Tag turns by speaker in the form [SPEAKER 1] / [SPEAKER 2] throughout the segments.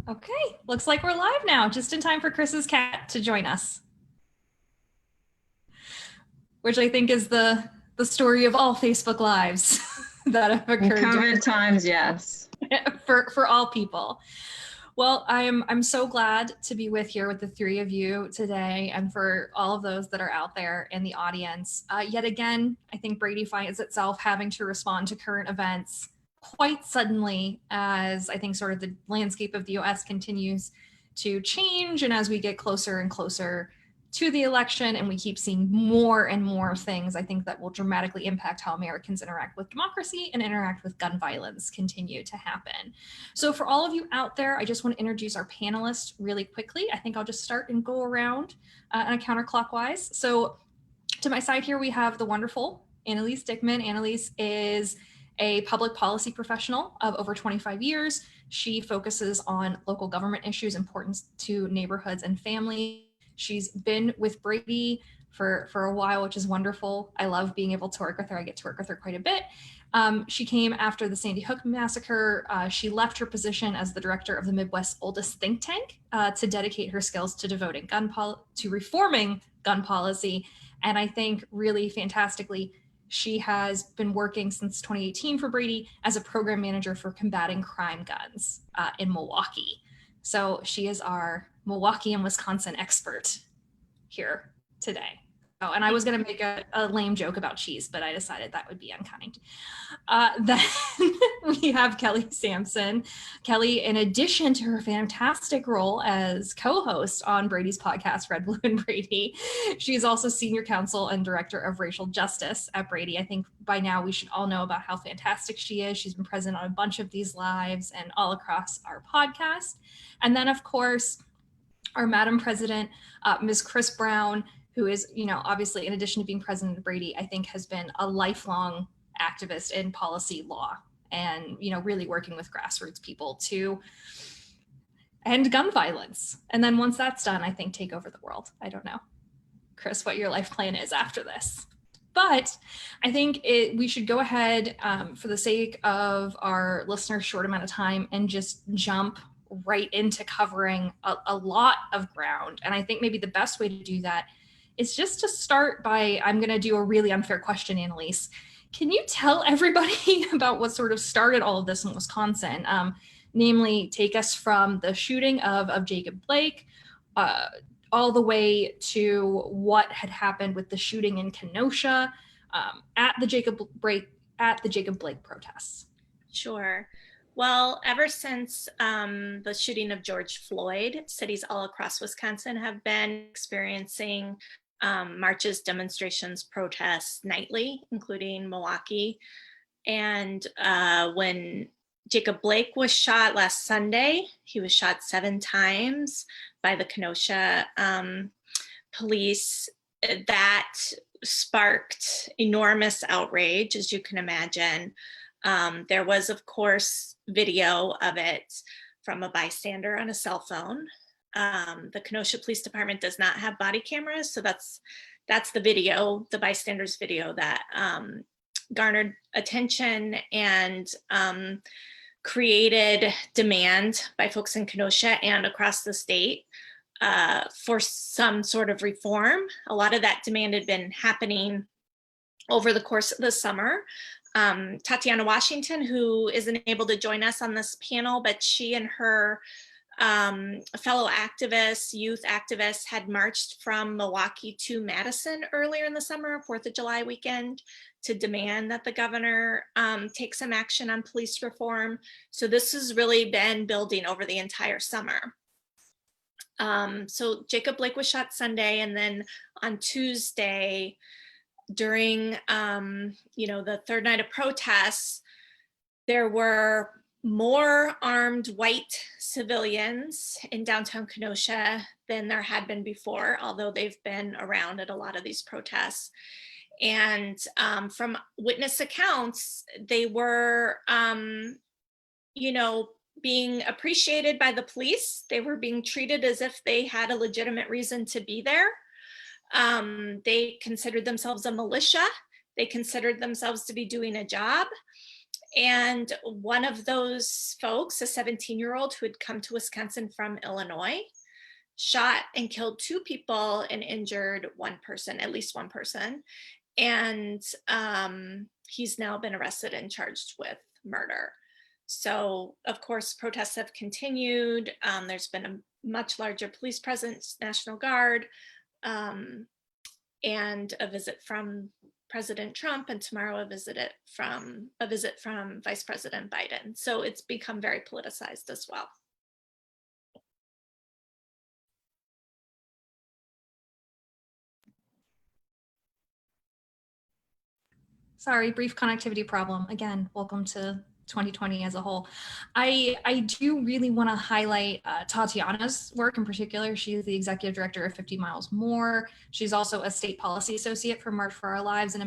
[SPEAKER 1] Okay, looks like we're live now, just in time for Chris's cat to join us, which I think is the story of all Facebook Lives that have
[SPEAKER 2] In
[SPEAKER 1] occurred
[SPEAKER 2] COVID times, yes.
[SPEAKER 1] for all people. Well, I'm so glad to be with the three of you today, and for all of those that are out there in the audience. Yet again, I think Brady finds itself having to respond to current events quite suddenly, as I think sort of the landscape of the US continues to change, and as we get closer and closer to the election and we keep seeing more and more things, I think that will dramatically impact how Americans interact with democracy and interact with gun violence continue to happen. So for all of you out there, I just want to introduce our panelists really quickly. I think I'll just start and go around and counterclockwise. So to my side here, we have the wonderful Annalise Dickman. Annalise is a public policy professional of over 25 years. She focuses on local government issues important to neighborhoods and families. She's been with Brady for a while, which is wonderful. I love being able to work with her. I get to work with her quite a bit. She came after the Sandy Hook massacre. She left her position as the director of the Midwest's oldest think tank to dedicate her skills to to reforming gun policy. And I think really fantastically, she has been working since 2018 for Brady as a program manager for combating crime guns in Milwaukee. So she is our Milwaukee and Wisconsin expert here today. Oh, and I was going to make a lame joke about cheese, but I decided that would be unkind. Then we have Kelly Sampson. Kelly, in addition to her fantastic role as co-host on Brady's podcast, Red, Blue, and Brady, she's also senior counsel and director of racial justice at Brady. I think by now we should all know about how fantastic she is. She's been present on a bunch of these lives and all across our podcast. And then, of course, our Madam President, Ms. Chris Brown, who is, obviously, in addition to being president of Brady, I think has been a lifelong activist in policy law and, really working with grassroots people to end gun violence. And then once that's done, I think take over the world. I don't know, Chris, what your life plan is after this. But I think we should go ahead for the sake of our listeners' short amount of time and just jump right into covering a lot of ground. And I think maybe the best way to do that is just to start by, I'm going to do a really unfair question, Annalise. Can you tell everybody about what sort of started all of this in Wisconsin? Namely, take us from the shooting of Jacob Blake all the way to what had happened with the shooting in Kenosha at the Jacob Blake protests.
[SPEAKER 3] Sure. Well, ever since the shooting of George Floyd, cities all across Wisconsin have been experiencing marches, demonstrations, protests nightly, including Milwaukee. And when Jacob Blake was shot last Sunday, he was shot 7 times by the Kenosha police. That sparked enormous outrage, as you can imagine. There was, of course, video of it from a bystander on a cell phone. The Kenosha Police Department does not have body cameras, so that's the video, the bystander's video, that garnered attention and created demand by folks in Kenosha and across the state for some sort of reform. A lot of that demand had been happening over the course of the summer. Tatiana Washington, who isn't able to join us on this panel, but she and her fellow activists, youth activists, had marched from Milwaukee to Madison earlier in the summer, 4th of July weekend, to demand that the governor take some action on police reform. So this has really been building over the entire summer. So Jacob Blake was shot Sunday, and then on Tuesday, during the third night of protests, there were more armed white civilians in downtown Kenosha than there had been before, although they've been around at a lot of these protests. And from witness accounts, they were, being appreciated by the police. They were being treated as if they had a legitimate reason to be there. They considered themselves a militia. They considered themselves to be doing a job. And one of those folks, a 17-year-old who had come to Wisconsin from Illinois, shot and killed 2 people and injured one person, at least one person. And he's now been arrested and charged with murder. So, of course, protests have continued. There's been a much larger police presence, National Guard, and a visit from President Trump, and tomorrow a visit from Vice President Biden. So it's become very politicized as well.
[SPEAKER 1] Sorry, brief connectivity problem. Again, welcome to 2020 as a whole. I do really want to highlight Tatiana's work in particular. She is the executive director of 50 Miles More. She's also a state policy associate for March for Our Lives and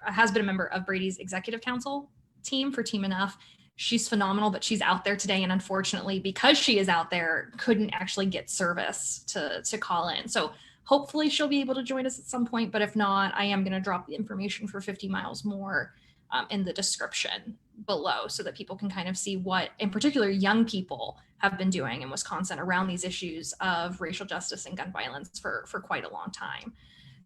[SPEAKER 1] has been a member of Brady's executive council team for Team Enough. She's phenomenal, but she's out there today, and unfortunately, because she is out there, couldn't actually get service to call in. So hopefully she'll be able to join us at some point, but if not, I am going to drop the information for 50 Miles More in the description below so that people can kind of see what, in particular, young people have been doing in Wisconsin around these issues of racial justice and gun violence for quite a long time.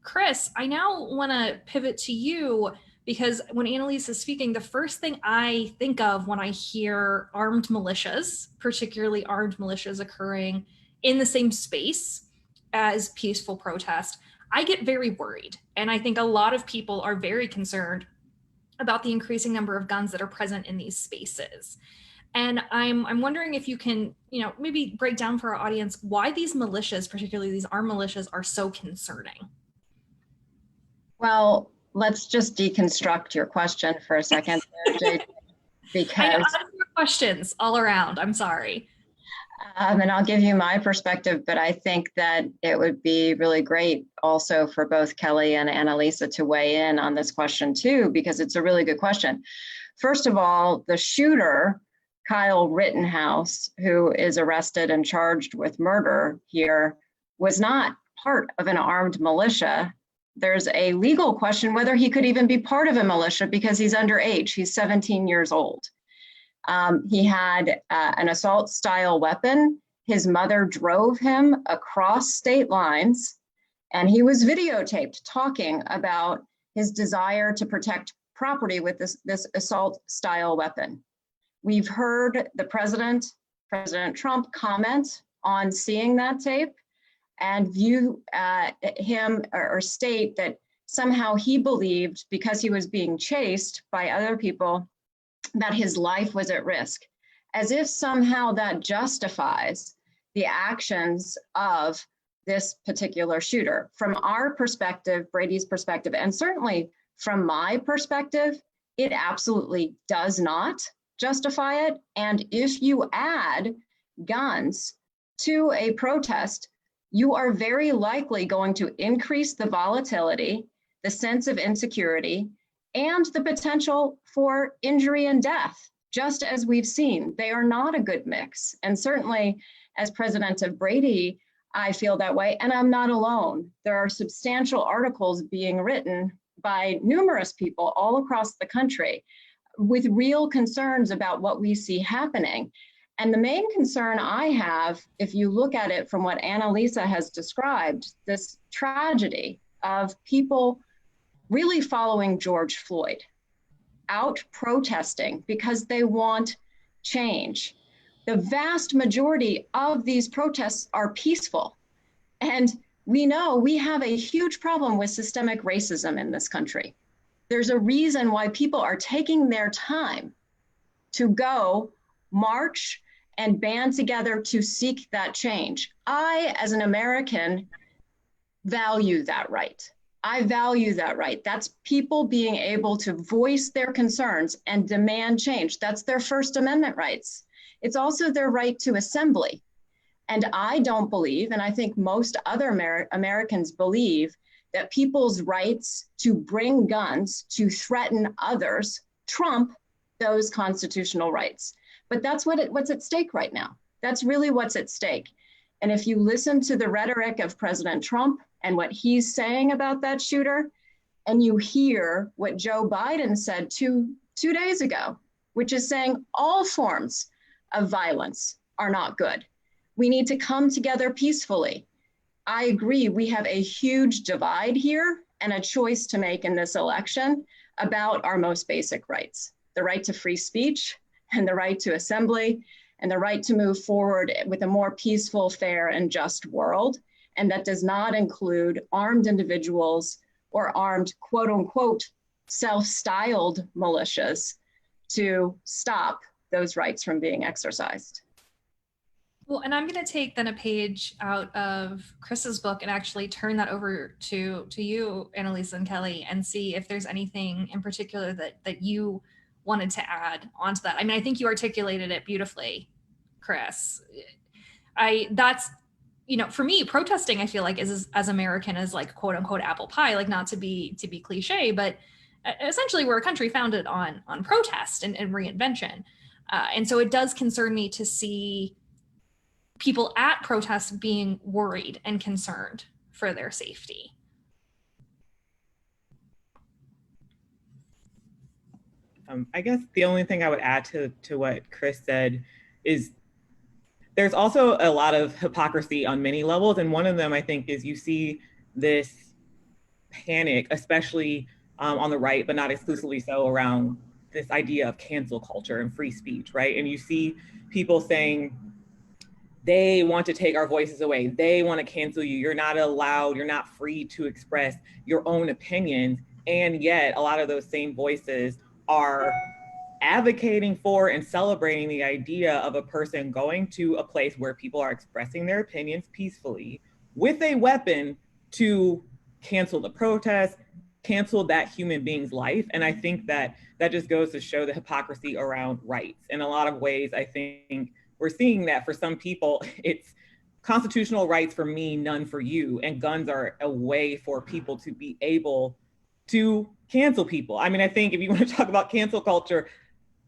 [SPEAKER 1] Chris, I now want to pivot to you because when Annalise is speaking, the first thing I think of when I hear armed militias, particularly armed militias occurring in the same space as peaceful protest, I get very worried. And I think a lot of people are very concerned about the increasing number of guns that are present in these spaces. And I'm wondering if you can, maybe break down for our audience why these militias, particularly these armed militias, are so concerning.
[SPEAKER 2] Well, let's just deconstruct your question for a second, JJ, because
[SPEAKER 1] I know, questions all around. I'm sorry.
[SPEAKER 2] And I'll give you my perspective, but I think that it would be really great also for both Kelly and Annalisa to weigh in on this question too, because it's a really good question. First of all, the shooter, Kyle Rittenhouse, who is arrested and charged with murder here, was not part of an armed militia. There's a legal question whether he could even be part of a militia because he's underage. He's 17 years old. He had an assault style weapon. His mother drove him across state lines, and he was videotaped talking about his desire to protect property with this assault style weapon. We've heard the President Trump, comment on seeing that tape and view him or state that somehow he believed, because he was being chased by other people, that his life was at risk, as if somehow that justifies the actions of this particular shooter. From our perspective, Brady's perspective, and certainly from my perspective, it absolutely does not justify it. And if you add guns to a protest, you are very likely going to increase the volatility, the sense of insecurity, and the potential for injury and death, just as we've seen. They are not a good mix. And certainly, as president of Brady, I feel that way, and I'm not alone. There are substantial articles being written by numerous people all across the country with real concerns about what we see happening. And the main concern I have, if you look at it from what Annalisa has described, this tragedy of people really following George Floyd, out protesting because they want change. The vast majority of these protests are peaceful. And we know we have a huge problem with systemic racism in this country. There's a reason why people are taking their time to go march and band together to seek that change. I, as an American, value that right. I value that right. That's people being able to voice their concerns and demand change. That's their First Amendment rights. It's also their right to assembly. And I don't believe, and I think most other Americans believe, that people's rights to bring guns to threaten others trump those constitutional rights. But that's what's at stake right now. That's really what's at stake. And if you listen to the rhetoric of President Trump and what he's saying about that shooter, and you hear what Joe Biden said two days ago, which is saying all forms of violence are not good. We need to come together peacefully. I agree, we have a huge divide here and a choice to make in this election about our most basic rights, the right to free speech and the right to assembly and the right to move forward with a more peaceful, fair, and just world. And that does not include armed individuals or armed, quote unquote, self-styled militias to stop those rights from being exercised.
[SPEAKER 1] Well, and I'm going to take then a page out of Chris's book and actually turn that over to you, Annalisa and Kelly, and see if there's anything in particular that you wanted to add onto that. I mean, I think you articulated it beautifully, Chris. That's, for me, protesting, I feel like is as American as like quote unquote apple pie, like not to be cliche, but essentially we're a country founded on protest and reinvention. And so it does concern me to see people at protests being worried and concerned for their safety.
[SPEAKER 4] I guess the only thing I would add to what Chris said is there's also a lot of hypocrisy on many levels. And one of them, I think, is you see this panic, especially on the right, but not exclusively so, around this idea of cancel culture and free speech, right? And you see people saying, they want to take our voices away. They want to cancel you. You're not allowed, you're not free to express your own opinions. And yet a lot of those same voices are advocating for and celebrating the idea of a person going to a place where people are expressing their opinions peacefully with a weapon to cancel the protest, cancel that human being's life. And I think that just goes to show the hypocrisy around rights. In a lot of ways, I think we're seeing that for some people, it's constitutional rights for me, none for you. And guns are a way for people to be able to cancel people. I mean, I think if you want to talk about cancel culture,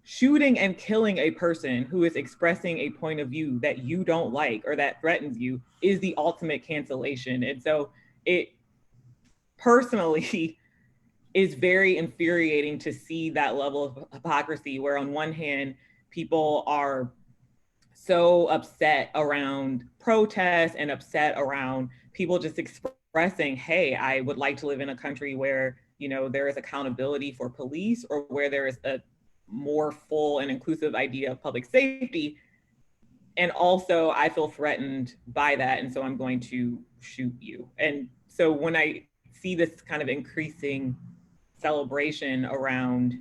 [SPEAKER 4] shooting and killing a person who is expressing a point of view that you don't like or that threatens you is the ultimate cancellation. And so it personally is very infuriating to see that level of hypocrisy, where on one hand, people are so upset around protests and upset around people just expressing, hey, I would like to live in a country where, there is accountability for police, or where there is a more full and inclusive idea of public safety. And also I feel threatened by that. And so I'm going to shoot you. And so when I see this kind of increasing celebration around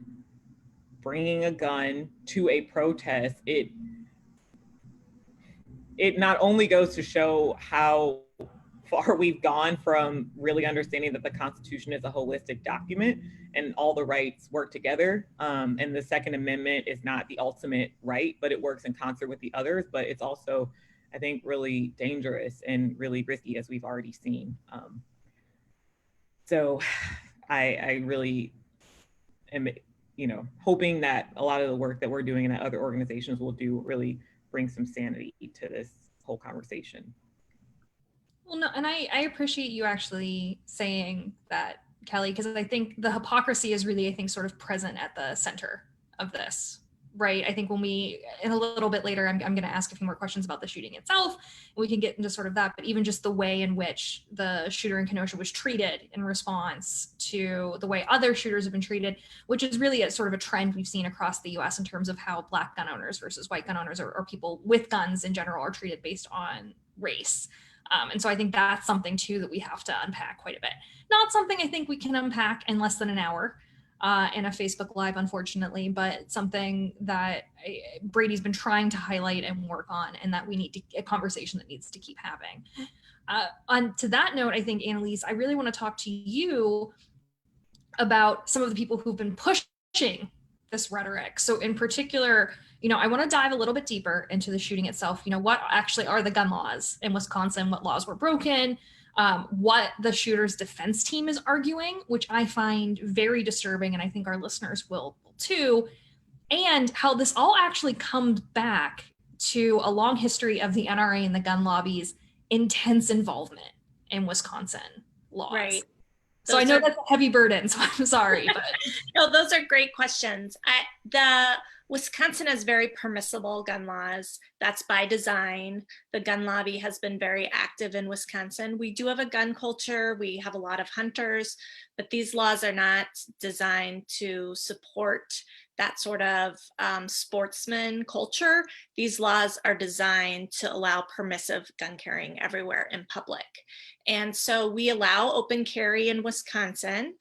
[SPEAKER 4] bringing a gun to a protest, it not only goes to show how far we've gone from really understanding that the Constitution is a holistic document and all the rights work together. And the Second Amendment is not the ultimate right, but it works in concert with the others. But it's also, I think, really dangerous and really risky, as we've already seen. So I really am, hoping that a lot of the work that we're doing and that other organizations will do really bring some sanity to this whole conversation.
[SPEAKER 1] Well, no, and I appreciate you actually saying that, Kelly, because I think the hypocrisy is really, I think, sort of present at the center of this, right? I think when in a little bit later, I'm going to ask a few more questions about the shooting itself, and we can get into sort of that, but even just the way in which the shooter in Kenosha was treated in response to the way other shooters have been treated, which is really a sort of a trend we've seen across the US in terms of how Black gun owners versus white gun owners or people with guns in general are treated based on race. And so I think that's something too that we have to unpack quite a bit. Not something I think we can unpack in less than an hour in a Facebook Live, unfortunately, but something that Brady's been trying to highlight and work on, and that we need a conversation that needs to keep having. To that note, I think, Annalise, I really want to talk to you about some of the people who've been pushing this rhetoric. So in particular, I want to dive a little bit deeper into the shooting itself. What actually are the gun laws in Wisconsin? What laws were broken? What the shooter's defense team is arguing, which I find very disturbing, and I think our listeners will too, and how this all actually comes back to a long history of the NRA and the gun lobby's intense involvement in Wisconsin laws. Right. So I know that's a heavy burden, so I'm sorry. But
[SPEAKER 3] no, those are great questions. The Wisconsin has very permissible gun laws. That's by design. The gun lobby has been very active in Wisconsin. We do have a gun culture. We have a lot of hunters, but these laws are not designed to support that sort of sportsman culture. These laws are designed to allow permissive gun carrying everywhere in public. And so we allow open carry in Wisconsin.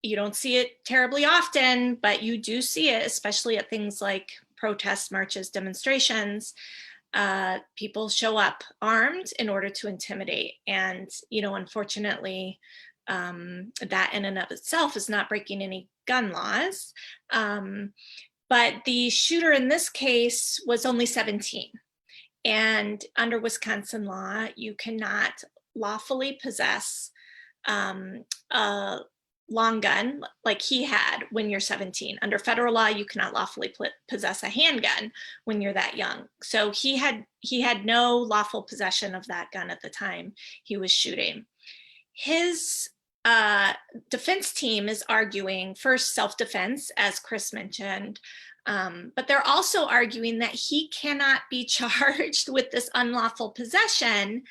[SPEAKER 3] You don't see it terribly often, but you do see it, especially at things like protests, marches, demonstrations. People show up armed in order to intimidate. And, you know, unfortunately, that in and of itself is not breaking any gun laws. But the shooter in this case was only 17. And under Wisconsin law, you cannot lawfully possess a long gun like he had when you're 17. Under federal law, you cannot lawfully possess a handgun when you're that young. So he had no lawful possession of that gun at the time he was shooting. His defense team is arguing first self-defense, as Chris mentioned, but they're also arguing that he cannot be charged with this unlawful possession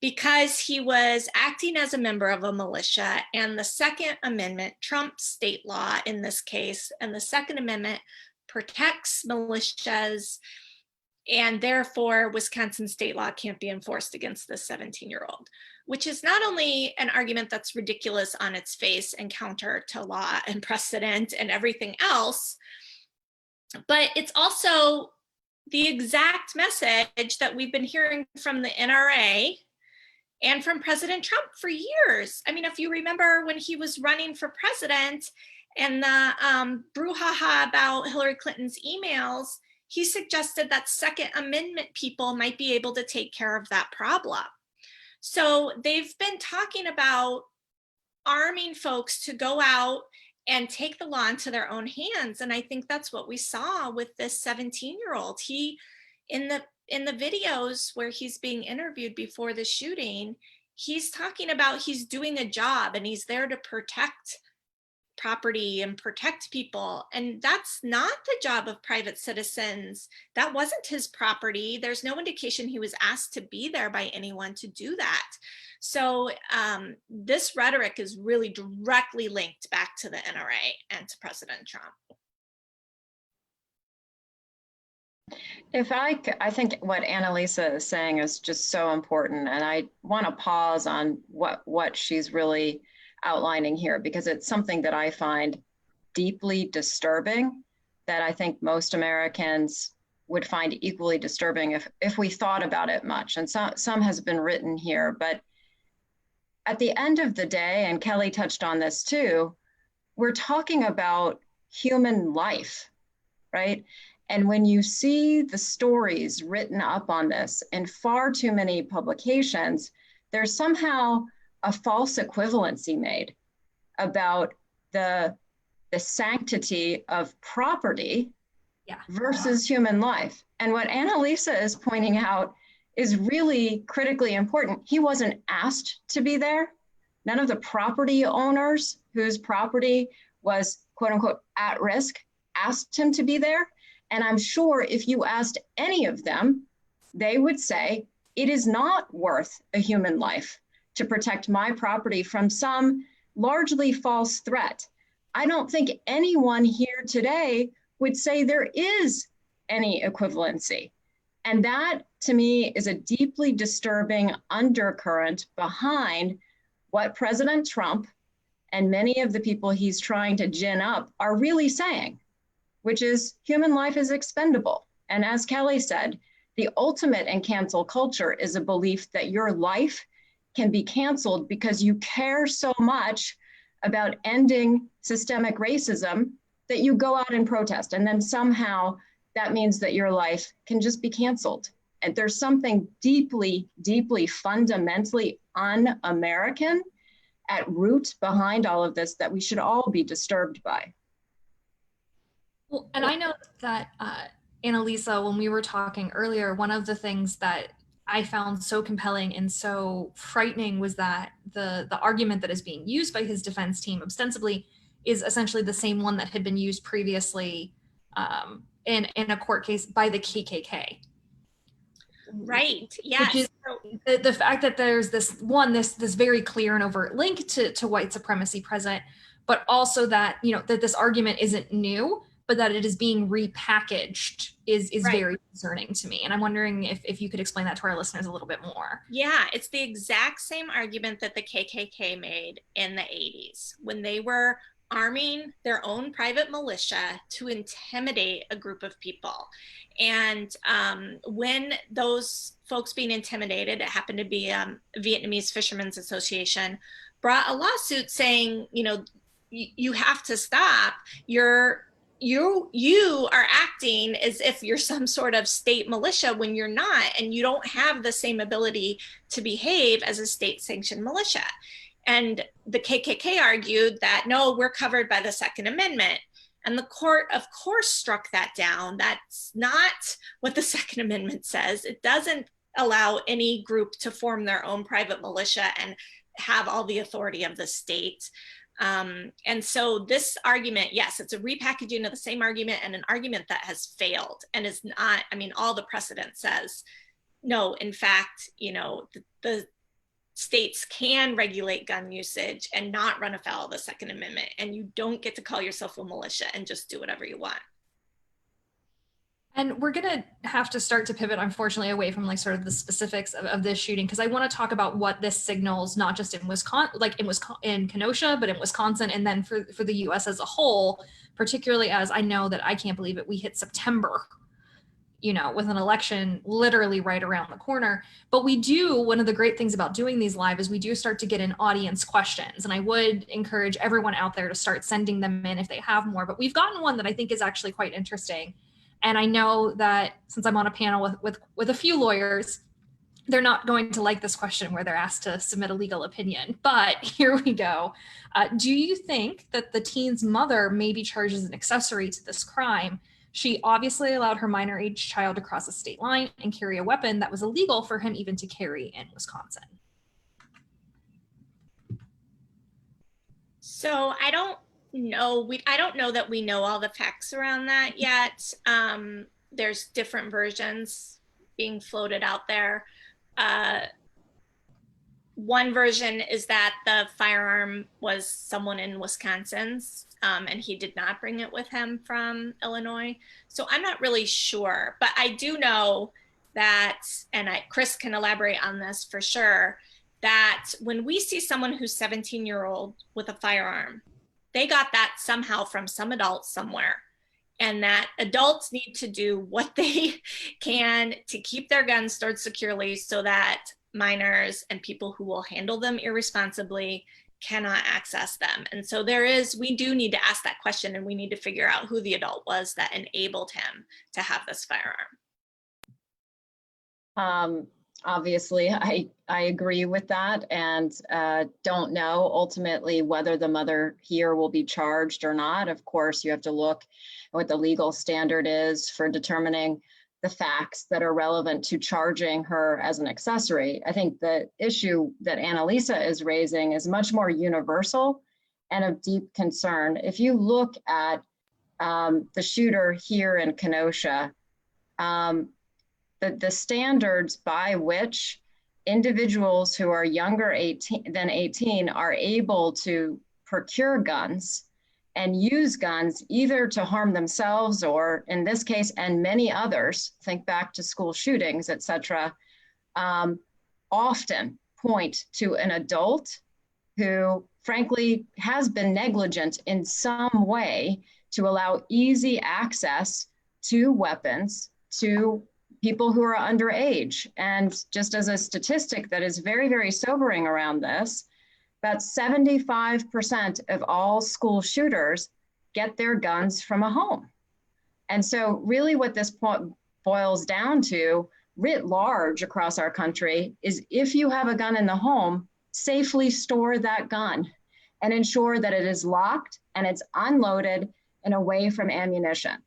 [SPEAKER 3] because he was acting as a member of a militia, and the Second Amendment trumps state law in this case, and the Second Amendment protects militias, and therefore Wisconsin state law can't be enforced against this 17-year-old, which is not only an argument that's ridiculous on its face and counter to law and precedent and everything else, but it's also the exact message that we've been hearing from the NRA and from President Trump for years. I mean, if you remember when he was running for president and the brouhaha about Hillary Clinton's emails, he suggested that Second Amendment people might be able to take care of that problem. So they've been talking about arming folks to go out and take the law into their own hands. And I think that's what we saw with this 17-year-old. He, in the videos where he's being interviewed before the shooting, he's talking about he's doing a job and he's there to protect property and protect people. And that's not the job of private citizens. That wasn't his property. There's no indication he was asked to be there by anyone to do that. So this rhetoric is really directly linked back to the NRA and to President Trump.
[SPEAKER 2] I think what Annalisa is saying is just so important, and I want to pause on what she's really outlining here, because it's something that I find deeply disturbing, that I think most Americans would find equally disturbing if we thought about it much. And some has been written here, but at the end of the day, and Kelly touched on this too, we're talking about human life, right? And when you see the stories written up on this in far too many publications, there's somehow a false equivalency made about the sanctity of property versus human life. And what Annalisa is pointing out is really critically important. He wasn't asked to be there. None of the property owners whose property was, quote unquote, at risk asked him to be there. And I'm sure if you asked any of them, they would say, it is not worth a human life to protect my property from some largely false threat. I don't think anyone here today would say there is any equivalency. And that, to me, is a deeply disturbing undercurrent behind what President Trump and many of the people he's trying to gin up are really saying, which is human life is expendable. And as Kelly said, the ultimate in cancel culture is a belief that your life can be canceled because you care so much about ending systemic racism that you go out and protest. And then somehow that means that your life can just be canceled. And there's something deeply, deeply fundamentally un-American at root behind all of this that we should all be disturbed by.
[SPEAKER 1] Well, and I know that Annalisa, when we were talking earlier, one of the things that I found so compelling and so frightening was that the argument that is being used by his defense team ostensibly is essentially the same one that had been used previously in a court case by the KKK.
[SPEAKER 3] Right. Yes.
[SPEAKER 1] Which is the fact that there's this very clear and overt link to white supremacy present, but also that, that this argument isn't new, but that it is being repackaged is
[SPEAKER 3] Right.
[SPEAKER 1] very concerning to me. And I'm wondering if you could explain that to our listeners a little bit more.
[SPEAKER 3] Yeah, it's the exact same argument that the KKK made in the 80s when they were arming their own private militia to intimidate a group of people. And when those folks being intimidated, it happened to be Vietnamese Fishermen's Association, brought a lawsuit saying, you have to stop. You are acting as if you're some sort of state militia when you're not, and you don't have the same ability to behave as a state-sanctioned militia. And the KKK argued that, no, we're covered by the Second Amendment. And the court, of course, struck that down. That's not what the Second Amendment says. It doesn't allow any group to form their own private militia and have all the authority of the state. And so this argument, yes, it's a repackaging of the same argument, and an argument that has failed and is not, all the precedent says, no, in fact, the states can regulate gun usage and not run afoul of the Second Amendment, and you don't get to call yourself a militia and just do whatever you want.
[SPEAKER 1] And we're going to have to start to pivot, unfortunately, away from sort of the specifics of this shooting, because I want to talk about what this signals, not just in Wisconsin, in Kenosha, but in Wisconsin, and then for the U.S. as a whole, particularly as I know that I can't believe it, we hit September, with an election literally right around the corner. But one of the great things about doing these live is we do start to get in audience questions. And I would encourage everyone out there to start sending them in if they have more. But we've gotten one that I think is actually quite interesting. And I know that since I'm on a panel with a few lawyers, they're not going to like this question where they're asked to submit a legal opinion. But here we go. Do you think that the teen's mother may be charged as an accessory to this crime? She obviously allowed her minor age child to cross a state line and carry a weapon that was illegal for him even to carry in Wisconsin.
[SPEAKER 3] So I don't know that we know all the facts around that yet. There's different versions being floated out there. One version is that the firearm was someone in Wisconsin's, and he did not bring it with him from Illinois. So I'm not really sure, but I do know that, and Chris can elaborate on this for sure, that when we see someone who's 17-year-old with a firearm, they got that somehow from some adult somewhere. And that adults need to do what they can to keep their guns stored securely so that minors and people who will handle them irresponsibly cannot access them. And so we do need to ask that question, and we need to figure out who the adult was that enabled him to have this firearm.
[SPEAKER 2] Obviously, I agree with that, and don't know ultimately whether the mother here will be charged or not. Of course, you have to look at what the legal standard is for determining the facts that are relevant to charging her as an accessory. I think the issue that Annalisa is raising is much more universal and of deep concern. If you look at the shooter here in Kenosha, the standards by which individuals who are younger than 18 are able to procure guns and use guns either to harm themselves or, in this case, and many others, think back to school shootings, et cetera, often point to an adult who, frankly, has been negligent in some way to allow easy access to weapons to people who are underage. And just as a statistic that is very, very sobering around this, about 75% of all school shooters get their guns from a home. And so really what this boils down to, writ large across our country, is if you have a gun in the home, safely store that gun and ensure that it is locked and it's unloaded and away from ammunition.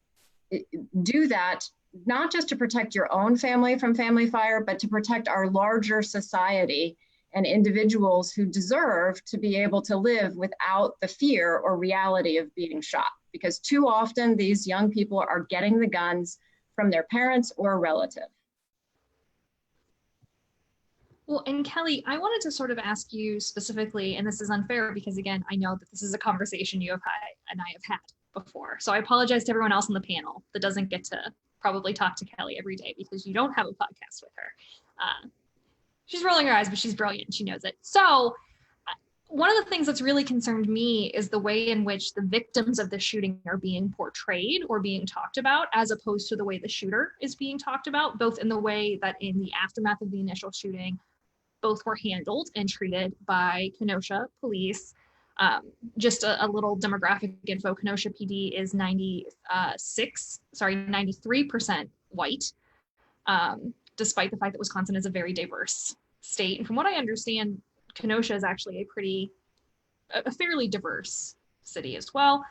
[SPEAKER 2] Do that not just to protect your own family from family fire, but to protect our larger society and individuals who deserve to be able to live without the fear or reality of being shot. Because too often these young people are getting the guns from their parents or a relative.
[SPEAKER 1] Well, and Kelly, I wanted to sort of ask you specifically, and this is unfair because again, I know that this is a conversation you have had and I have had before. So I apologize to everyone else on the panel that doesn't get to probably talk to Kelly every day because you don't have a podcast with her. She's rolling her eyes, but she's brilliant. She knows it. So one of the things that's really concerned me is the way in which the victims of the shooting are being portrayed or being talked about, as opposed to the way the shooter is being talked about, both in the way that in the aftermath of the initial shooting, both were handled and treated by Kenosha police. Just a little demographic info, Kenosha PD is 93% white, despite the fact that Wisconsin is a very diverse state. And from what I understand, Kenosha is actually a fairly diverse city as well.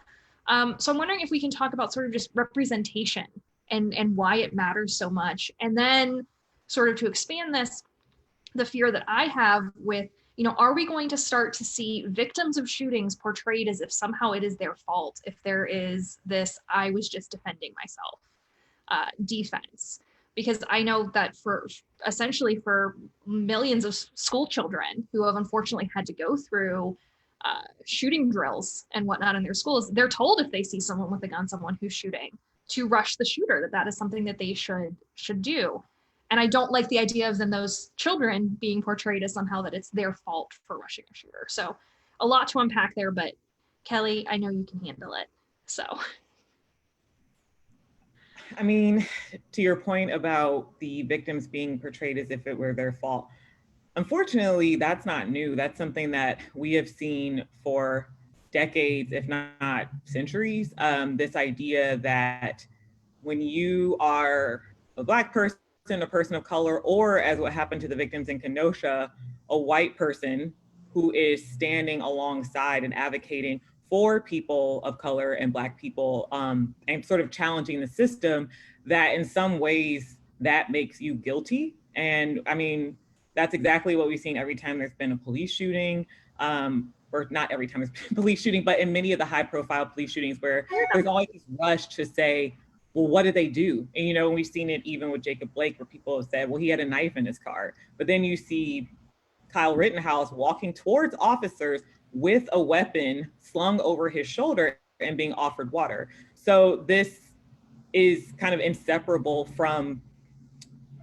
[SPEAKER 1] So I'm wondering if we can talk about sort of just representation and why it matters so much. And then sort of to expand this, the fear that I have with, are we going to start to see victims of shootings portrayed as if somehow it is their fault, if there is this, I was just defending myself defense? Because I know that for millions of school children who have unfortunately had to go through shooting drills and whatnot in their schools, they're told if they see someone with a gun, someone who's shooting, to rush the shooter, that is something that they should do. And I don't like the idea of then those children being portrayed as somehow that it's their fault for rushing a shooter. So a lot to unpack there, but Kelly, I know you can handle it. So.
[SPEAKER 4] I mean, to your point about the victims being portrayed as if it were their fault, unfortunately, that's not new. That's something that we have seen for decades, if not centuries. This idea that when you are a Black person, a person of color, or as what happened to the victims in Kenosha, a white person who is standing alongside and advocating for people of color and Black people, and sort of challenging the system, that in some ways that makes you guilty. And I mean, that's exactly what we've seen every time there's been a police shooting, or not every time there's been a police shooting, but in many of the high profile police shootings where there's always this rush to say, well, what did they do? And we've seen it even with Jacob Blake, where people have said, well, he had a knife in his car. But then you see Kyle Rittenhouse walking towards officers with a weapon slung over his shoulder and being offered water. So this is kind of inseparable from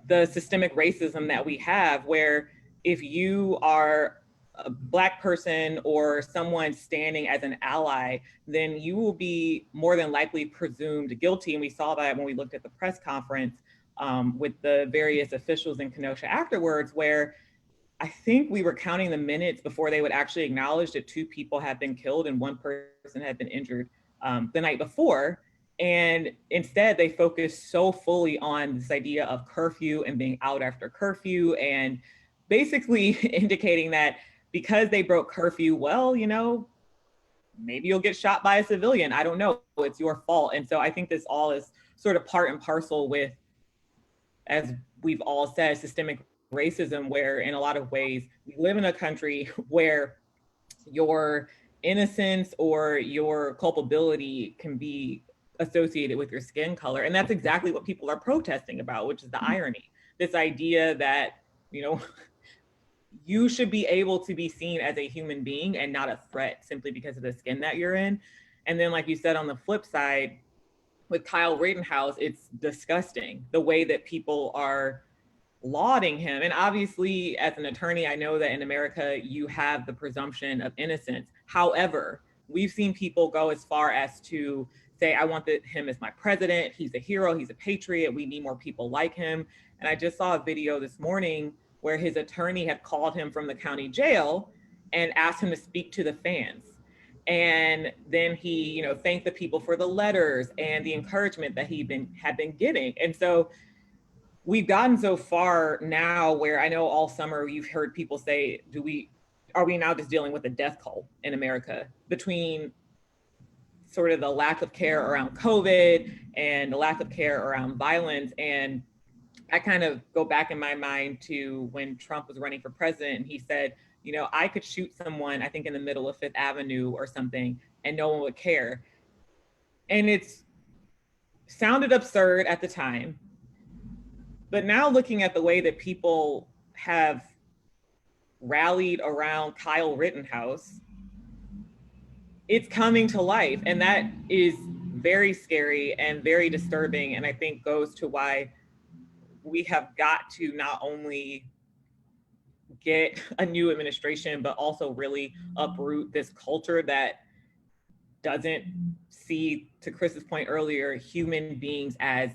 [SPEAKER 4] the systemic racism that we have, where if you are a Black person or someone standing as an ally, then you will be more than likely presumed guilty. And we saw that when we looked at the press conference with the various officials in Kenosha afterwards, where I think we were counting the minutes before they would actually acknowledge that 2 people had been killed and 1 person had been injured the night before. And instead, they focused so fully on this idea of curfew and being out after curfew, and basically indicating that because they broke curfew, well, maybe you'll get shot by a civilian. I don't know. It's your fault. And so I think this all is sort of part and parcel with, as we've all said, systemic racism, where in a lot of ways we live in a country where your innocence or your culpability can be associated with your skin color. And that's exactly what people are protesting about, which is the irony. This idea that, you should be able to be seen as a human being and not a threat simply because of the skin that you're in. And then, like you said, on the flip side, with Kyle Rittenhouse, it's disgusting the way that people are lauding him. And obviously, as an attorney, I know that in America, you have the presumption of innocence. However, we've seen people go as far as to say, I want him as my president. He's a hero. He's a patriot. We need more people like him. And I just saw a video this morning where his attorney had called him from the county jail and asked him to speak to the fans. And then he, thanked the people for the letters and the encouragement that he had been getting. And so we've gotten so far now where I know all summer you've heard people say, are we now just dealing with a death cult in America, between sort of the lack of care around COVID and the lack of care around violence? And I kind of go back in my mind to when Trump was running for president and he said, you know, I could shoot someone, I think in the middle of Fifth Avenue or something, and no one would care. And it's sounded absurd at the time. But now looking at the way that people have rallied around Kyle Rittenhouse, it's coming to life. And that is very scary and very disturbing. And I think goes to why we have got to not only get a new administration, but also really uproot this culture that doesn't see, to Chris's point earlier, human beings as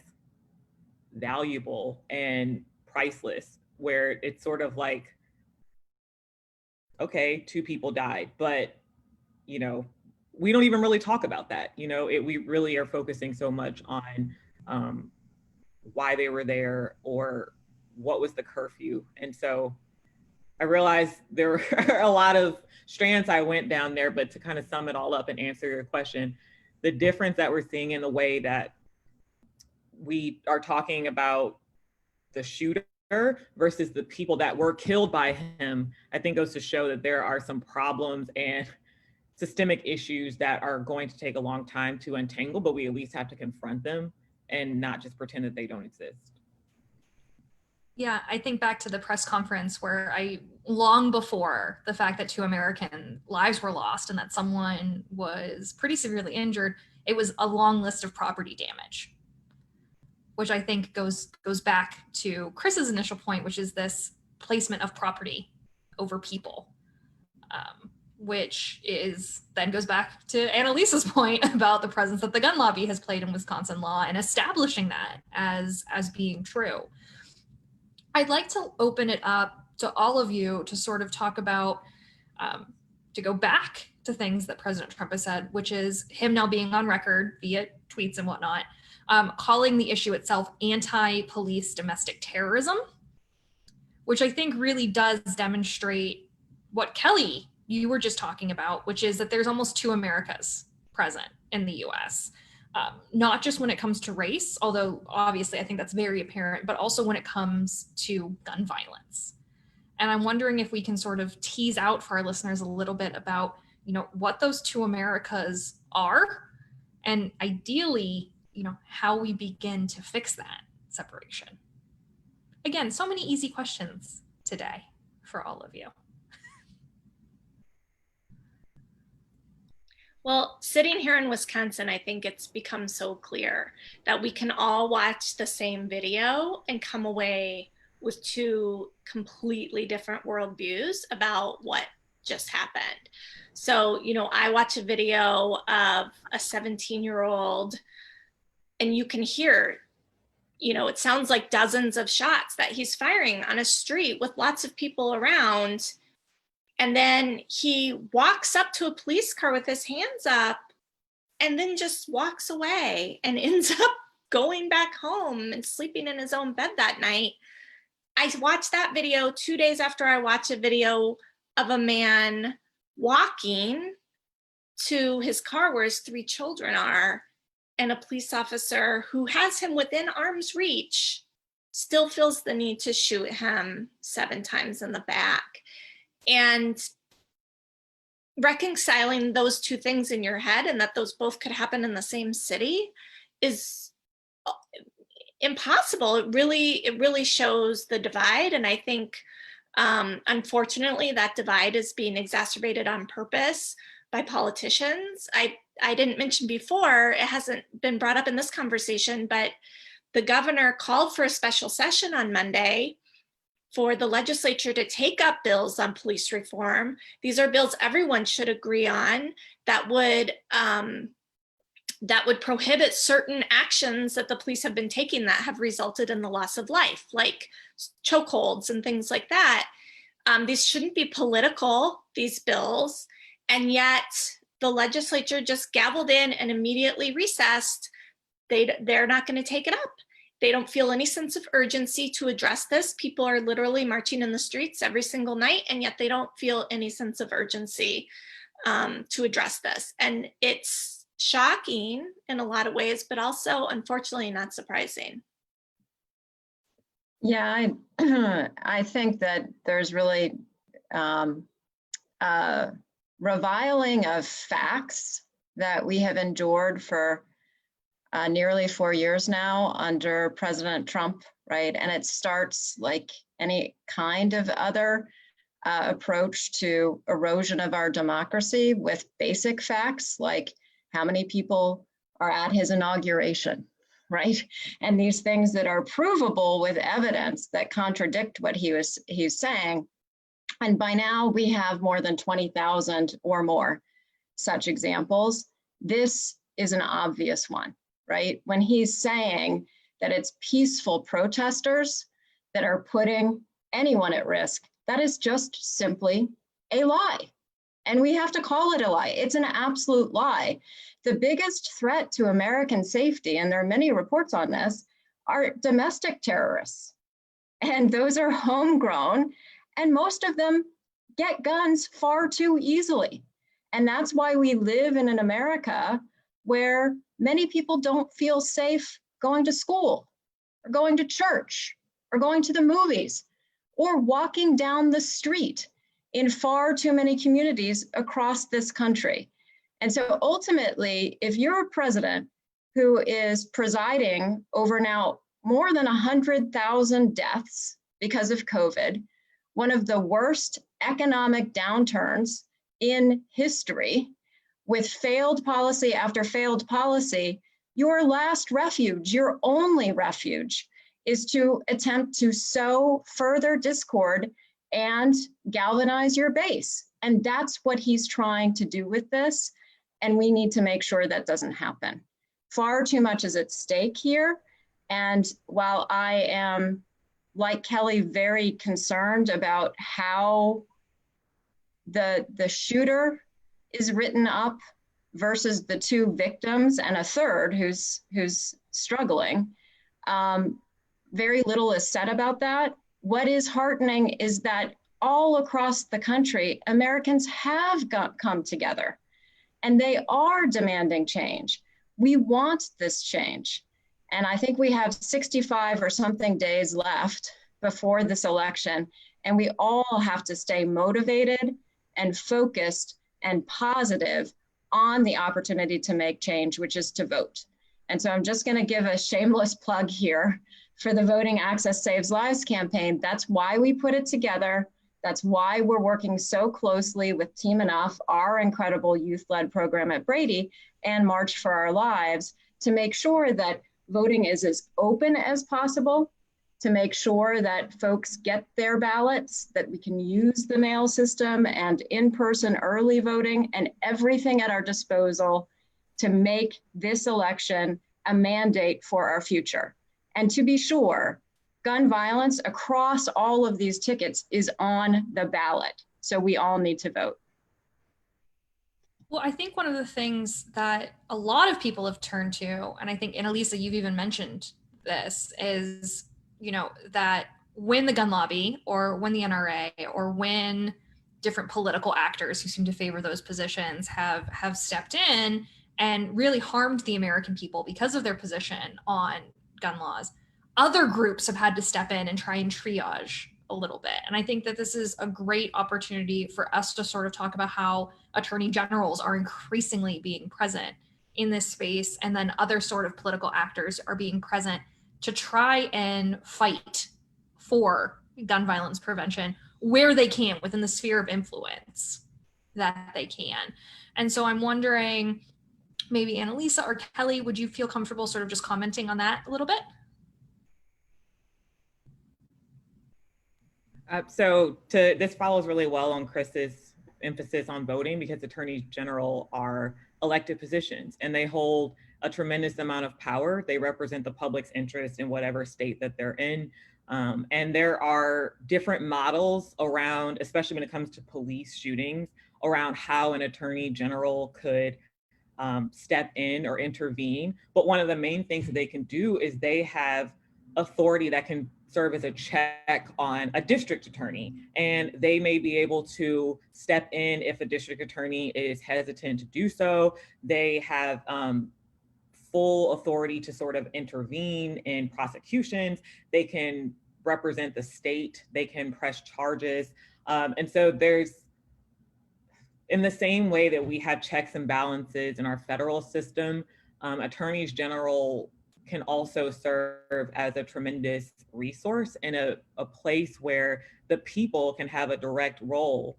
[SPEAKER 4] valuable and priceless, where it's sort of like, okay, 2 people died, but you know, we don't even really talk about that. You know, we really are focusing so much on why they were there or what was the curfew. And so I realized there were a lot of strands I went down there, but to kind of sum it all up and answer your question, the difference that we're seeing in the way that we are talking about the shooter versus the people that were killed by him, I think goes to show that there are some problems and systemic issues that are going to take a long time to untangle, but we at least have to confront them and not just pretend that they don't exist.
[SPEAKER 1] Yeah, I think back to the press conference where long before the fact that 2 American lives were lost and that someone was pretty severely injured, it was a long list of property damage, which I think goes back to Chris's initial point, which is this placement of property over people, which then goes back to Annalisa's point about the presence that the gun lobby has played in Wisconsin law and establishing that as being true. I'd like to open it up to all of you to sort of talk about, to go back to things that President Trump has said, which is him now being on record via tweets and whatnot, calling the issue itself anti-police domestic terrorism, which I think really does demonstrate what Kelly, you were just talking about, which is that there's almost 2 Americas present in the US. Not just when it comes to race, although obviously I think that's very apparent, but also when it comes to gun violence. And I'm wondering if we can sort of tease out for our listeners a little bit about, you know, what those 2 Americas are, and ideally, you know, how we begin to fix that separation. Again, so many easy questions today for all of you.
[SPEAKER 3] Well, sitting here in Wisconsin, I think it's become so clear that we can all watch the same video and come away with 2 completely different worldviews about what just happened. So, you know, I watch a video of a 17-year-old and you can hear, you know, it sounds like dozens of shots that he's firing on a street with lots of people around. And then he walks up to a police car with his hands up and then just walks away and ends up going back home and sleeping in his own bed that night. I watched that video 2 days after I watched a video of a man walking to his car where his 3 children are, and a police officer who has him within arm's reach still feels the need to shoot him 7 times in the back. And reconciling those 2 things in your head and that those both could happen in the same city is impossible. It really shows the divide. And I think, unfortunately, that divide is being exacerbated on purpose by politicians. I didn't mention before, it hasn't been brought up in this conversation, but the governor called for a special session on Monday for the legislature to take up bills on police reform. These are bills everyone should agree on that would prohibit certain actions that the police have been taking that have resulted in the loss of life, like chokeholds and things like that. These shouldn't be political, these bills, and yet the legislature just gavelled in and immediately recessed. They're not going to take it up. They don't feel any sense of urgency to address this. People are literally marching in the streets every single night, and yet they don't feel any sense of urgency to address this. And it's shocking in a lot of ways, but also, unfortunately, not surprising.
[SPEAKER 2] Yeah, I think that there's really reviling of facts that we have endured for nearly 4 years now under President Trump, right? And it starts like any kind of other approach to erosion of our democracy with basic facts like how many people are at his inauguration, right? And these things that are provable with evidence that contradict what he's saying. And by now we have more than 20,000 or more such examples. This is an obvious one, right? When he's saying that it's peaceful protesters that are putting anyone at risk, that is just simply a lie. And we have to call it a lie. It's an absolute lie. The biggest threat to American safety, and there are many reports on this, are domestic terrorists. And those are homegrown, and most of them get guns far too easily. And that's why we live in an America where many people don't feel safe going to school or going to church or going to the movies or walking down the street in far too many communities across this country. And so ultimately, if you're a president who is presiding over now more than 100,000 deaths because of COVID, one of the worst economic downturns in history, with failed policy after failed policy, your last refuge, your only refuge, is to attempt to sow further discord and galvanize your base. And that's what he's trying to do with this. And we need to make sure that doesn't happen. Far too much is at stake here. And while I am, like Kelly, very concerned about how the shooter is written up versus the two victims and a third who's struggling, very little is said about that. What is heartening is that all across the country, Americans have come together and they are demanding change. We want this change. And I think we have 65 or something days left before this election. And we all have to stay motivated and focused and positive on the opportunity to make change, which is to vote. And so I'm just going to give a shameless plug here for the Voting Access Saves Lives campaign. That's why we put it together. That's why we're working so closely with Team Enough, our incredible youth-led program at Brady, and March for Our Lives, to make sure that voting is as open as possible, to make sure that folks get their ballots, that we can use the mail system and in-person early voting and everything at our disposal to make this election a mandate for our future. And to be sure, gun violence across all of these tickets is on the ballot. So we all need to vote.
[SPEAKER 1] Well, I think one of the things that a lot of people have turned to, and I think, Annalisa, you've even mentioned this, is, that when the gun lobby or when the NRA or when different political actors who seem to favor those positions have stepped in and really harmed the American people because of their position on gun laws, other groups have had to step in and try and triage a little bit. And I think that this is a great opportunity for us to sort of talk about how attorney generals are increasingly being present in this space, and then other sort of political actors are being present to try and fight for gun violence prevention where they can within the sphere of influence that they can. And so I'm wondering, maybe Annalisa or Kelly, would you feel comfortable sort of just commenting on that a little bit?
[SPEAKER 4] This follows really well on Chris's emphasis on voting, because attorneys general are elected positions and they hold a tremendous amount of power. They represent the public's interest in whatever state that they're in. And there are different models around, especially when it comes to police shootings, around how an attorney general could step in or intervene. But one of the main things that they can do is they have authority that can serve as a check on a district attorney. And they may be able to step in if a district attorney is hesitant to do so. They have full authority to sort of intervene in prosecutions. They can represent the state, they can press charges. And so there's, in the same way that we have checks and balances in our federal system, attorneys general can also serve as a tremendous resource and a place where the people can have a direct role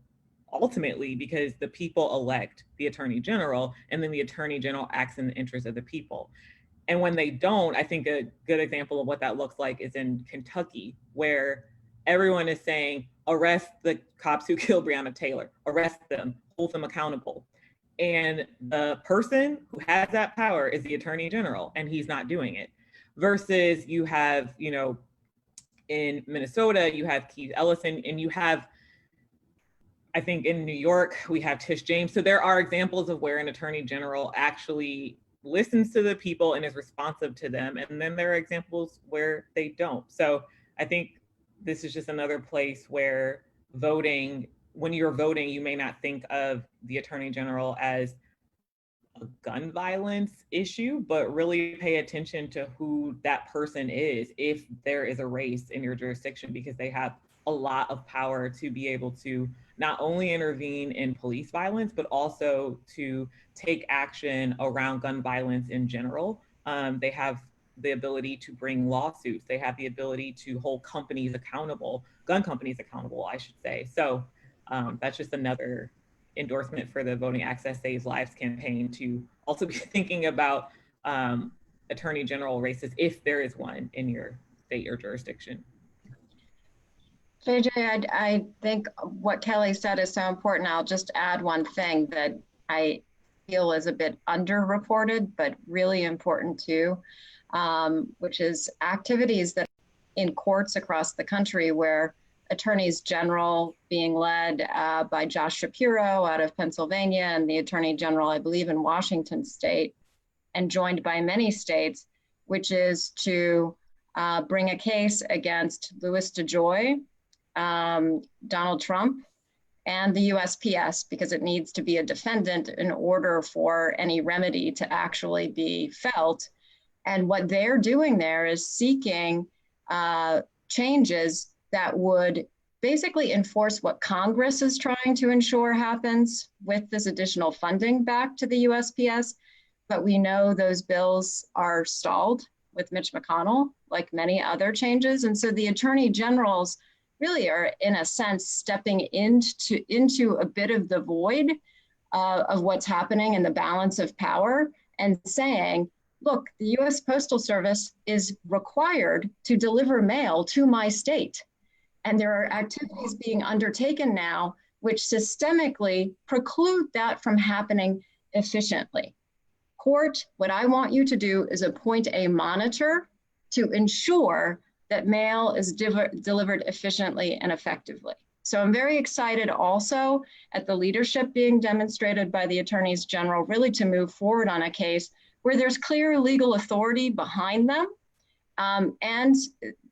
[SPEAKER 4] ultimately, because the people elect the attorney general, and then the attorney general acts in the interest of the people. And when they don't, I think a good example of what that looks like is in Kentucky, where everyone is saying, arrest the cops who killed Breonna Taylor, arrest them, hold them accountable. And the person who has that power is the attorney general, and he's not doing it. Versus you have, you know, in Minnesota, you have Keith Ellison, and you have, I think in New York, we have Tish James. So there are examples of where an attorney general actually listens to the people and is responsive to them. And then there are examples where they don't. So I think this is just another place where voting, when you're voting, you may not think of the attorney general as a gun violence issue, but really pay attention to who that person is if there is a race in your jurisdiction, because they have a lot of power to be able to not only intervene in police violence, but also to take action around gun violence in general. They have the ability to bring lawsuits. They have the ability to hold companies accountable, gun companies accountable, I should say. So that's just another endorsement for the Voting Access Saves Lives campaign, to also be thinking about attorney general races, if there is one in your state or jurisdiction.
[SPEAKER 2] JJ, I think what Kelly said is so important. I'll just add one thing that I feel is a bit underreported, but really important too, which is activities that in courts across the country where attorneys general being led by Josh Shapiro out of Pennsylvania, and the attorney general, I believe, in Washington state, and joined by many states, which is to bring a case against Louis DeJoy, Donald Trump, and the USPS, because it needs to be a defendant in order for any remedy to actually be felt. And what they're doing there is seeking changes that would basically enforce what Congress is trying to ensure happens with this additional funding back to the USPS. But we know those bills are stalled with Mitch McConnell, like many other changes. And so the attorney generals really are, in a sense, stepping into a bit of the void of what's happening in the balance of power, and saying, look, the US Postal Service is required to deliver mail to my state. And there are activities being undertaken now which systemically preclude that from happening efficiently. Court, what I want you to do is appoint a monitor to ensure that mail is delivered efficiently and effectively. So I'm very excited also at the leadership being demonstrated by the attorneys general, really to move forward on a case where there's clear legal authority behind them, and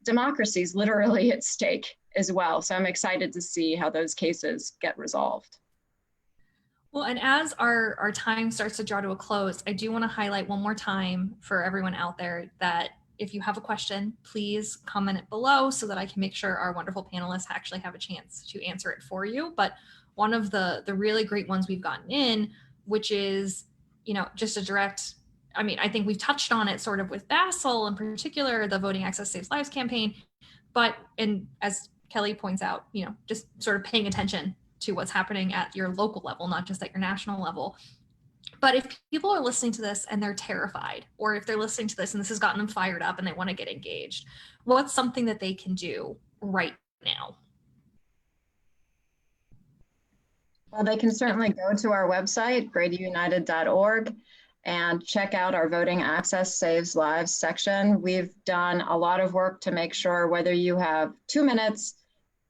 [SPEAKER 2] democracy is literally at stake as well. So I'm excited to see how those cases get resolved.
[SPEAKER 1] Well, and as our time starts to draw to a close, I do want to highlight one more time for everyone out there that if you have a question, please comment it below so that I can make sure our wonderful panelists actually have a chance to answer it for you. But one of the really great ones we've gotten in, which is, you know, just a direct, I mean, I think we've touched on it sort of with Bassel in particular, the Voting Access Saves Lives campaign, but, and as Kelly points out, you know, just sort of paying attention to what's happening at your local level, not just at your national level. But if people are listening to this and they're terrified, or if they're listening to this and this has gotten them fired up and they want to get engaged, what's something that they can do right now?
[SPEAKER 2] Well, they can certainly go to our website, gradyunited.org, and check out our Voting Access Saves Lives section. We've done a lot of work to make sure whether you have 2 minutes,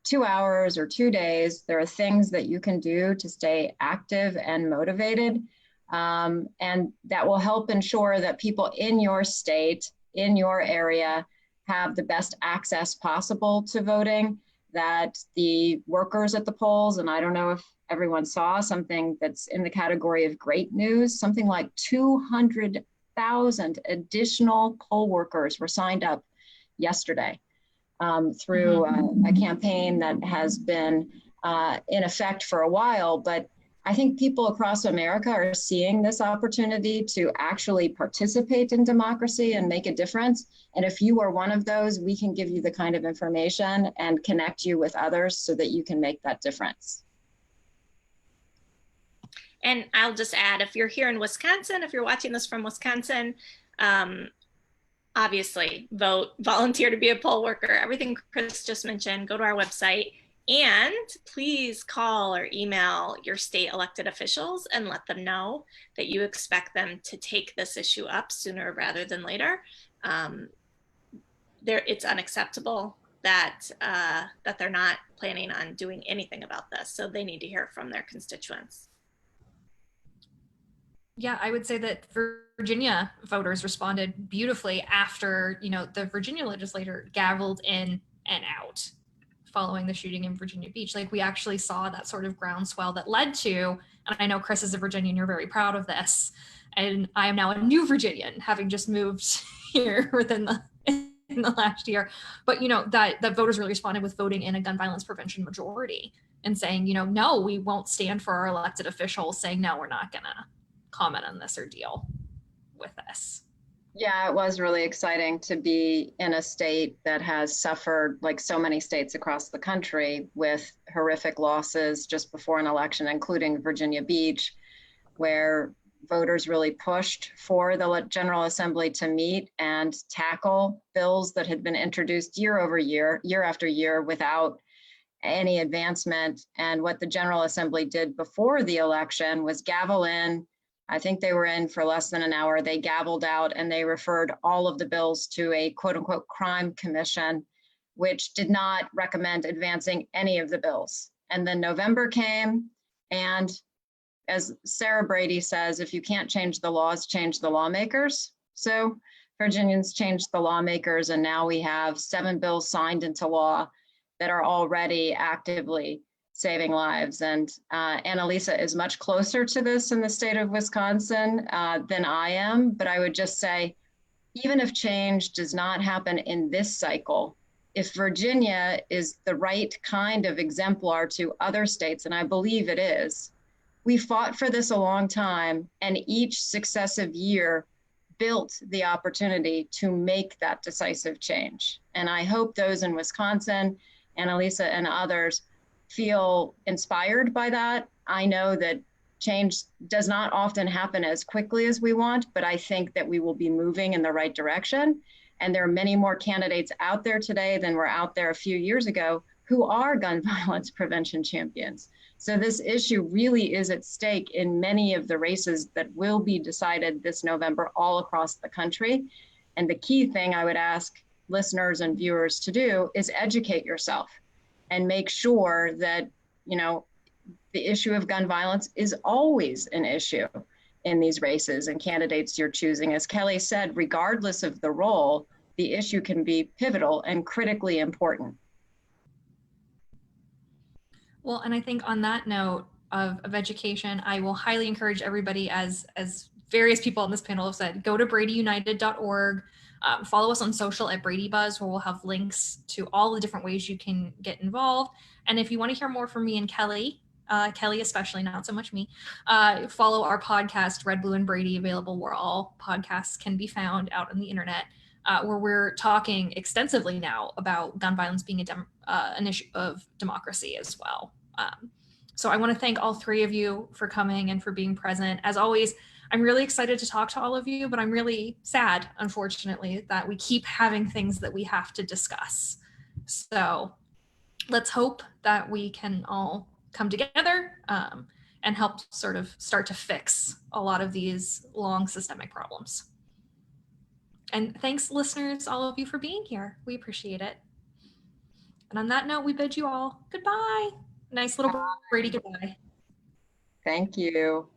[SPEAKER 2] 2 hours, or 2 days, there are things that you can do to stay active and motivated. And that will help ensure that people in your state, in your area, have the best access possible to voting, that the workers at the polls, and I don't know if everyone saw something that's in the category of great news, something like 200,000 additional poll workers were signed up yesterday. through a campaign that has been in effect for a while. But I think people across America are seeing this opportunity to actually participate in democracy and make a difference. And if you are one of those, we can give you the kind of information and connect you with others so that you can make that difference.
[SPEAKER 3] And I'll just add, if you're here in Wisconsin, if you're watching this from Wisconsin, obviously vote, volunteer to be a poll worker, everything Chris just mentioned, go to our website. And please call or email your state elected officials and let them know that you expect them to take this issue up sooner rather than later. It's unacceptable that they're not planning on doing anything about this. So they need to hear from their constituents.
[SPEAKER 1] Yeah, I would say that Virginia voters responded beautifully after, the Virginia legislator gavelled in and out following the shooting in Virginia Beach. Like, we actually saw that sort of groundswell that led to, and I know Chris is a Virginian, you're very proud of this, and I am now a new Virginian, having just moved here in the last year. But, that voters really responded with voting in a gun violence prevention majority and saying, no, we won't stand for our elected officials saying, no, we're not going to comment on this or deal with this.
[SPEAKER 2] Yeah, it was really exciting to be in a state that has suffered, like so many states across the country, with horrific losses just before an election, including Virginia Beach, where voters really pushed for the General Assembly to meet and tackle bills that had been introduced year over year, year after year, without any advancement. And what the General Assembly did before the election was gavel in. I think they were in for less than an hour. They gavelled out and they referred all of the bills to a quote unquote crime commission, which did not recommend advancing any of the bills. And then November came, and as Sarah Brady says, if you can't change the laws, change the lawmakers. So Virginians changed the lawmakers, and now we have 7 bills signed into law that are already actively saving lives. And Annalisa is much closer to this in the state of Wisconsin than I am. But I would just say, even if change does not happen in this cycle, if Virginia is the right kind of exemplar to other states, and I believe it is, we fought for this a long time, and each successive year built the opportunity to make that decisive change. And I hope those in Wisconsin, Annalisa and others, feel inspired by that. I know that change does not often happen as quickly as we want, but I think that we will be moving in the right direction. And there are many more candidates out there today than were out there a few years ago who are gun violence prevention champions. So this issue really is at stake in many of the races that will be decided this November all across the country. And the key thing I would ask listeners and viewers to do is educate yourself and make sure that, the issue of gun violence is always an issue in these races and candidates you're choosing. As Kelly said, regardless of the role, the issue can be pivotal and critically important.
[SPEAKER 1] Well, and I think on that note of education, I will highly encourage everybody, as various people on this panel have said, go to bradyunited.org. Follow us on social at Brady Buzz, where we'll have links to all the different ways you can get involved. And if you want to hear more from me and Kelly, Kelly especially, not so much me, follow our podcast, Red, Blue, and Brady, available where all podcasts can be found out on the internet, where we're talking extensively now about gun violence being an issue of democracy as well. So I want to thank all 3 of you for coming and for being present. As always, I'm really excited to talk to all of you, but I'm really sad, unfortunately, that we keep having things that we have to discuss. So let's hope that we can all come together and help sort of start to fix a lot of these long systemic problems. And thanks, listeners, all of you, for being here. We appreciate it. And on that note, we bid you all goodbye. Nice little Brady goodbye.
[SPEAKER 2] Thank you.